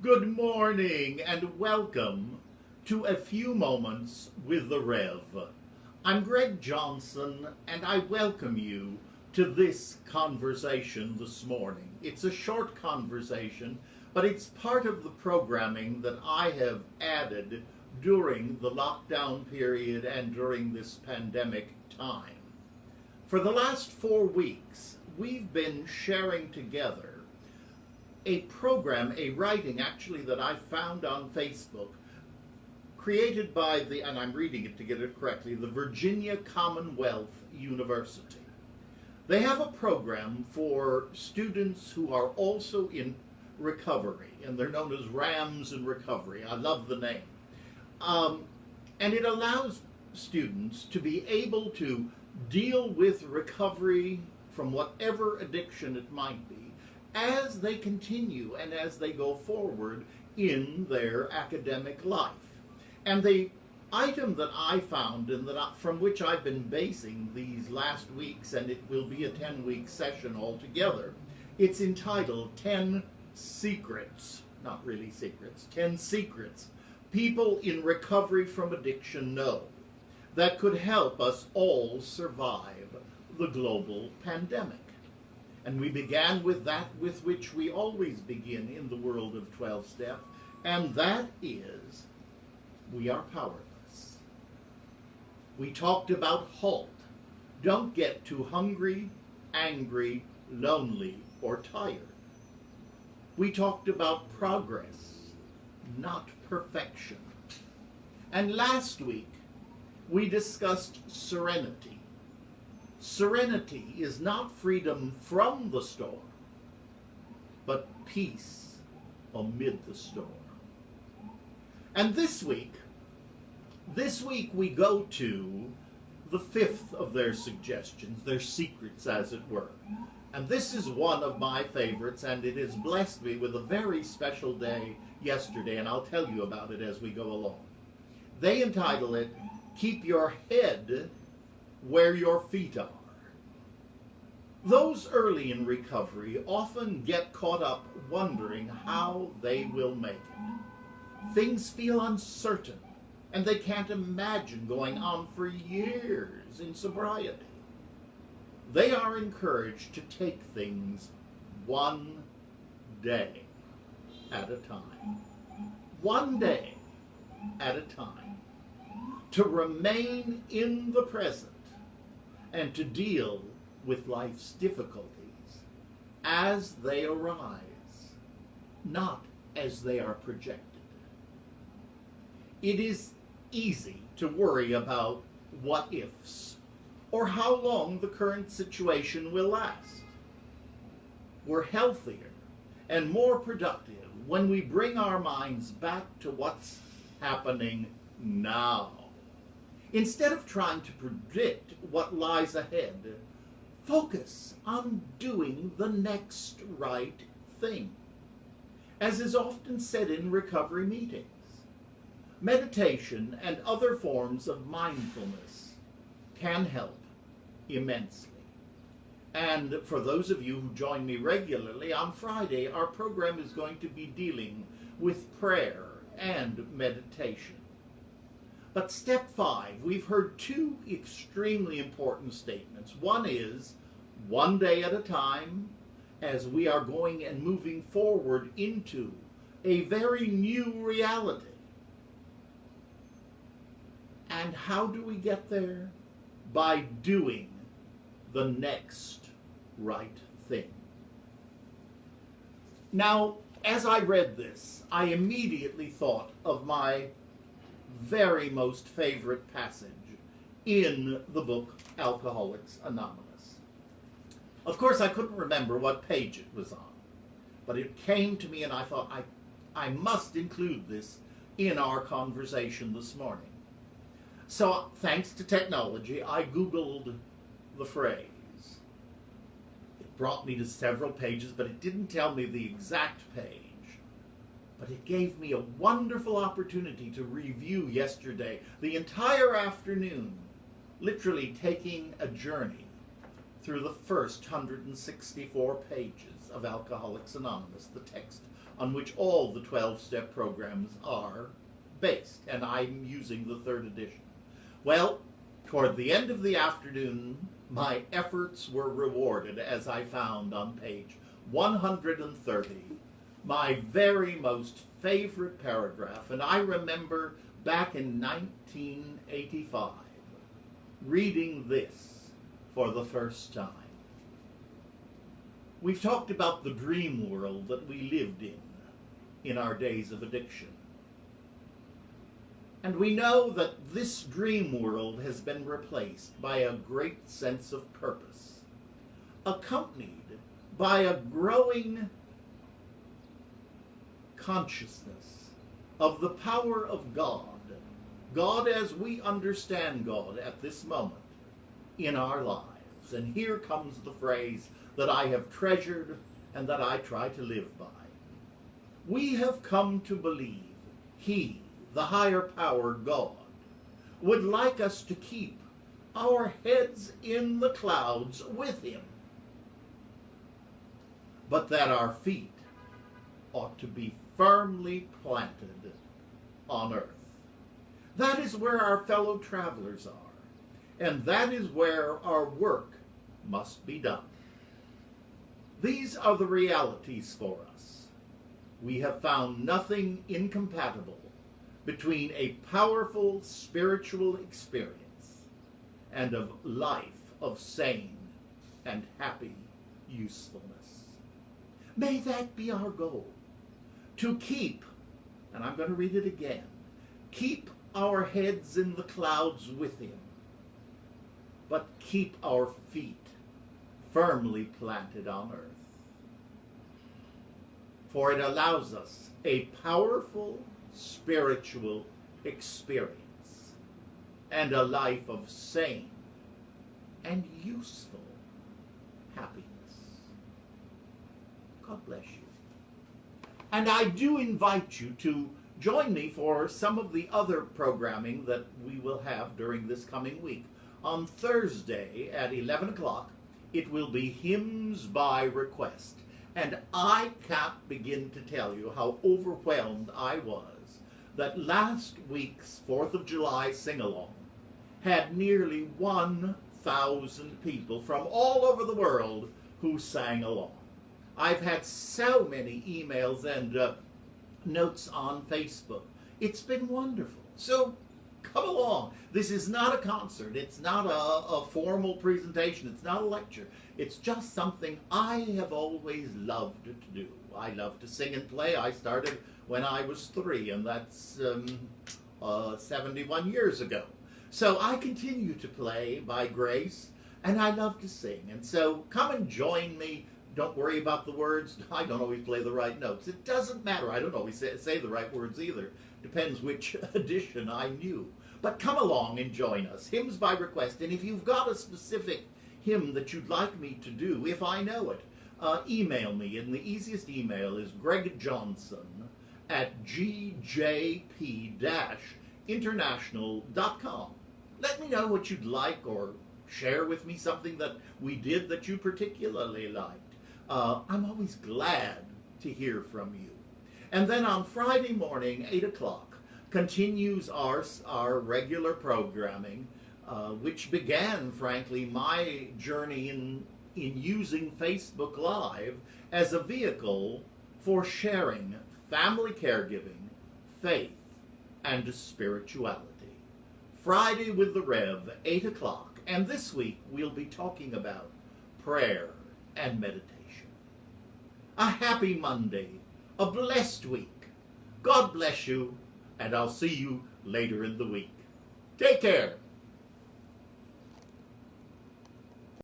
Good morning and welcome to A Few Moments with the Rev. I'm Greg Johnson and I welcome you to this conversation this morning. It's a short conversation, but it's part of the programming that I have added during the lockdown period and during this pandemic time. For the last 4 weeks, we've been sharing together a program, a writing actually that I found on Facebook, created by and I'm reading it to get it correctly, the Virginia Commonwealth University. They have a program for students who are also in recovery, and they're known as RAMs in Recovery. I love the name. And it allows students to be able to deal with recovery from whatever addiction it might be as they continue and as they go forward in their academic life. And the item that I found and from which I've been basing these last weeks, and it will be a 10-week session altogether, it's entitled 10 Secrets, not really secrets, 10 Secrets People in Recovery from Addiction Know that could help us all survive the global pandemic. And we began with that with which we always begin in the world of 12-step, and that is, we are powerless. We talked about halt. Don't get too hungry, angry, lonely, or tired. We talked about progress, not perfection. And last week, we discussed serenity. Serenity is not freedom from the storm, but peace amid the storm. And this week we go to the fifth of their suggestions, their secrets as it were. And this is one of my favorites, and it has blessed me with a very special day yesterday, and I'll tell you about it as we go along. They entitle it, Keep Your Head Where Your Feet Are. Those early in recovery often get caught up wondering how they will make it. Things feel uncertain, and they can't imagine going on for years in sobriety. They are encouraged to take things one day at a time. One day at a time. To remain in the present and to deal with life's difficulties as they arise, not as they are projected. It is easy to worry about what ifs or how long the current situation will last. We're healthier and more productive when we bring our minds back to what's happening now. Instead of trying to predict what lies ahead, focus on doing the next right thing. As is often said in recovery meetings, meditation and other forms of mindfulness can help immensely. And for those of you who join me regularly, on Friday our program is going to be dealing with prayer and meditation. But step 5, we've heard 2 extremely important statements. One is, one day at a time, as we are going and moving forward into a very new reality. And how do we get there? By doing the next right thing. Now, as I read this, I immediately thought of my very most favorite passage in the book Alcoholics Anonymous. Of course, I couldn't remember what page it was on, but it came to me and I thought, I must include this in our conversation this morning. So, thanks to technology, I Googled the phrase. It brought me to several pages, but it didn't tell me the exact page. But it gave me a wonderful opportunity to review yesterday, the entire afternoon, literally taking a journey through the first 164 pages of Alcoholics Anonymous, the text on which all the 12-step programs are based, and I'm using the third edition. Well, toward the end of the afternoon, my efforts were rewarded as I found on page 130 my very most favorite paragraph, and I remember back in 1985 reading this for the first time. We've talked about the dream world that we lived in our days of addiction. And we know that this dream world has been replaced by a great sense of purpose, accompanied by a growing consciousness of the power of God, God as we understand God at this moment in our lives. And here comes the phrase that I have treasured and that I try to live by. We have come to believe He, the higher power, God, would like us to keep our heads in the clouds with Him, but that our feet ought to be firmly planted on earth. That is where our fellow travelers are, and that is where our work must be done. These are the realities for us. We have found nothing incompatible between a powerful spiritual experience and a life of sane and happy usefulness. May that be our goal, to keep, and I'm going to read it again, keep our heads in the clouds with Him, but keep our feet firmly planted on earth. For it allows us a powerful spiritual experience and a life of sane and useful happiness. God bless you. And I do invite you to join me for some of the other programming that we will have during this coming week. On Thursday at 11 o'clock, it will be Hymns by Request. And I can't begin to tell you how overwhelmed I was that last week's 4th of July sing-along had nearly 1,000 people from all over the world who sang along. I've had so many emails and notes on Facebook. It's been wonderful. So come along. This is not a concert. It's not a formal presentation. It's not a lecture. It's just something I have always loved to do. I love to sing and play. I started when I was 3, and that's 71 years ago. So I continue to play by grace, and I love to sing. And so come and join me. Don't worry about the words. I don't always play the right notes. It doesn't matter. I don't always say the right words either. Depends which edition I knew. But come along and join us. Hymns by Request. And if you've got a specific hymn that you'd like me to do, if I know it, email me. And the easiest email is gregjohnson@gjp-international.com. Let me know what you'd like, or share with me something that we did that you particularly liked. I'm always glad to hear from you. And then on Friday morning, 8 o'clock, continues our regular programming, which began, frankly, my journey in using Facebook Live as a vehicle for sharing family caregiving, faith, and spirituality. Friday with the Rev, 8 o'clock. And this week, we'll be talking about prayer and meditation. A happy Monday, a blessed week. God bless you, and I'll see you later in the week. Take care.